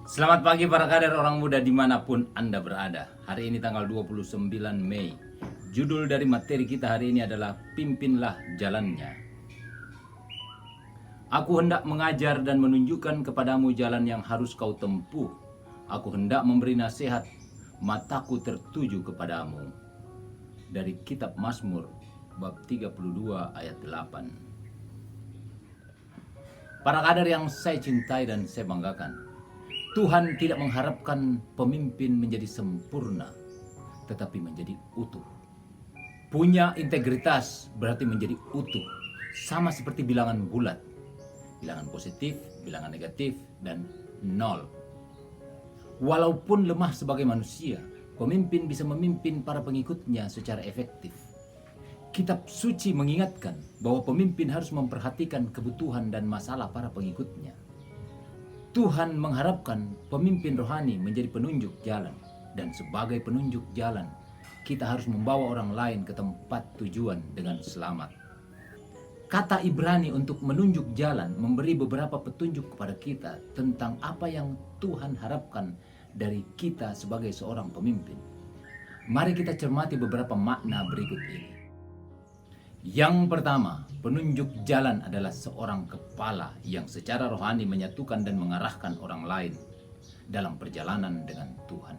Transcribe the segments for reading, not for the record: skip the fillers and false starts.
Selamat pagi para kader orang muda dimanapun Anda berada. Hari ini tanggal 29 Mei. Judul dari materi kita hari ini adalah Pimpinlah Jalannya. Aku hendak mengajar dan menunjukkan kepadamu jalan yang harus kau tempuh. Aku hendak memberi nasihat, mataku tertuju kepadamu. Dari kitab Mazmur bab 32 ayat 8. Para kader yang saya cintai dan saya banggakan, Tuhan tidak mengharapkan pemimpin menjadi sempurna, tetapi menjadi utuh. Punya integritas berarti menjadi utuh, sama seperti bilangan bulat. Bilangan positif, bilangan negatif, dan nol. Walaupun lemah sebagai manusia, pemimpin bisa memimpin para pengikutnya secara efektif. Kitab suci mengingatkan bahwa pemimpin harus memperhatikan kebutuhan dan masalah para pengikutnya. Tuhan mengharapkan pemimpin rohani menjadi penunjuk jalan, dan sebagai penunjuk jalan, kita harus membawa orang lain ke tempat tujuan dengan selamat. Kata Ibrani untuk menunjuk jalan memberi beberapa petunjuk kepada kita tentang apa yang Tuhan harapkan dari kita sebagai seorang pemimpin. Mari kita cermati beberapa makna berikut ini. Yang pertama, penunjuk jalan adalah seorang kepala yang secara rohani menyatukan dan mengarahkan orang lain dalam perjalanan dengan Tuhan.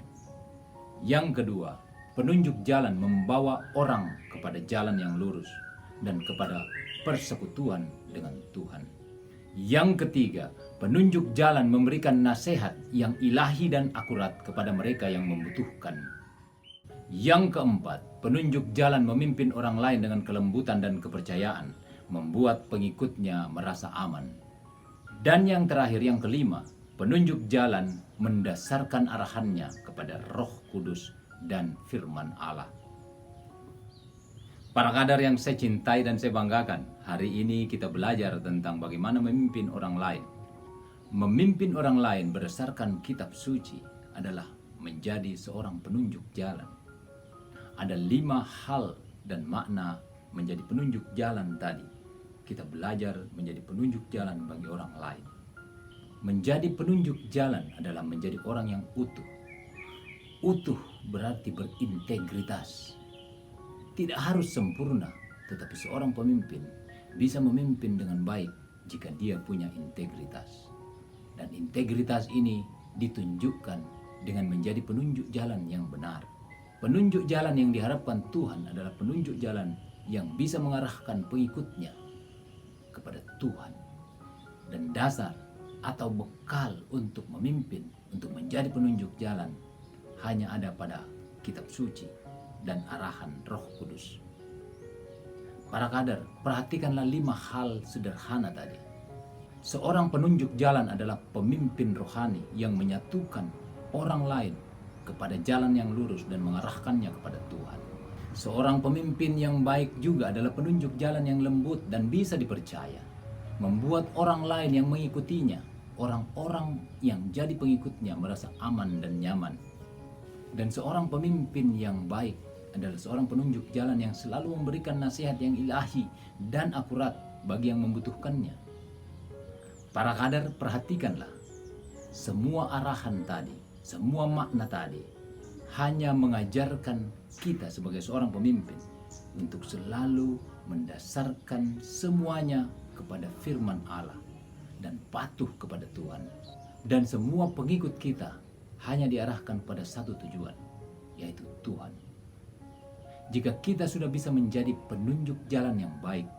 Yang kedua, penunjuk jalan membawa orang kepada jalan yang lurus dan kepada persekutuan dengan Tuhan. Yang ketiga, penunjuk jalan memberikan nasihat yang ilahi dan akurat kepada mereka yang membutuhkan. Yang keempat, penunjuk jalan memimpin orang lain dengan kelembutan dan kepercayaan, membuat pengikutnya merasa aman. Dan yang terakhir, yang kelima, penunjuk jalan mendasarkan arahannya kepada Roh Kudus dan firman Allah. Para kader yang saya cintai dan saya banggakan, hari ini kita belajar tentang bagaimana memimpin orang lain. Memimpin orang lain berdasarkan kitab suci adalah menjadi seorang penunjuk jalan. Ada 5 hal dan makna menjadi penunjuk jalan tadi. Kita belajar menjadi penunjuk jalan bagi orang lain. Menjadi penunjuk jalan adalah menjadi orang yang utuh. Utuh berarti berintegritas. Tidak harus sempurna, tetapi seorang pemimpin bisa memimpin dengan baik jika dia punya integritas. Dan integritas ini ditunjukkan dengan menjadi penunjuk jalan yang benar. Penunjuk jalan yang diharapkan Tuhan adalah penunjuk jalan yang bisa mengarahkan pengikutnya kepada Tuhan. Dan dasar atau bekal untuk memimpin, untuk menjadi penunjuk jalan, hanya ada pada kitab suci dan arahan Roh Kudus. Para kader, perhatikanlah 5 hal sederhana tadi. Seorang penunjuk jalan adalah pemimpin rohani yang menyatukan orang lain kepada jalan yang lurus dan mengarahkannya kepada Tuhan. Seorang pemimpin yang baik juga adalah penunjuk jalan yang lembut dan bisa dipercaya, membuat orang lain yang mengikutinya, orang-orang yang jadi pengikutnya merasa aman dan nyaman. Dan seorang pemimpin yang baik adalah seorang penunjuk jalan yang selalu memberikan nasihat yang ilahi dan akurat bagi yang membutuhkannya. Para kader, perhatikanlah, semua arahan tadi, semua makna tadi hanya mengajarkan kita sebagai seorang pemimpin untuk selalu mendasarkan semuanya kepada firman Allah dan patuh kepada Tuhan. Dan semua pengikut kita hanya diarahkan pada satu tujuan, yaitu Tuhan. Jika kita sudah bisa menjadi penunjuk jalan yang baik,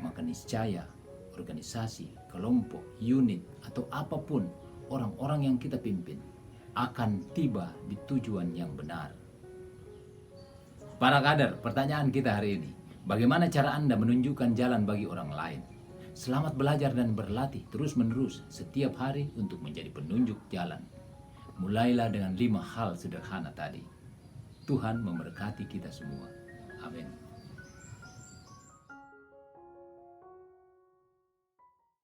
maka niscaya organisasi, kelompok, unit, atau apapun orang-orang yang kita pimpin akan tiba di tujuan yang benar. Para kader, pertanyaan kita hari ini, bagaimana cara Anda menunjukkan jalan bagi orang lain? Selamat belajar dan berlatih terus-menerus setiap hari untuk menjadi penunjuk jalan. Mulailah dengan 5 hal sederhana tadi. Tuhan memberkati kita semua. Amin.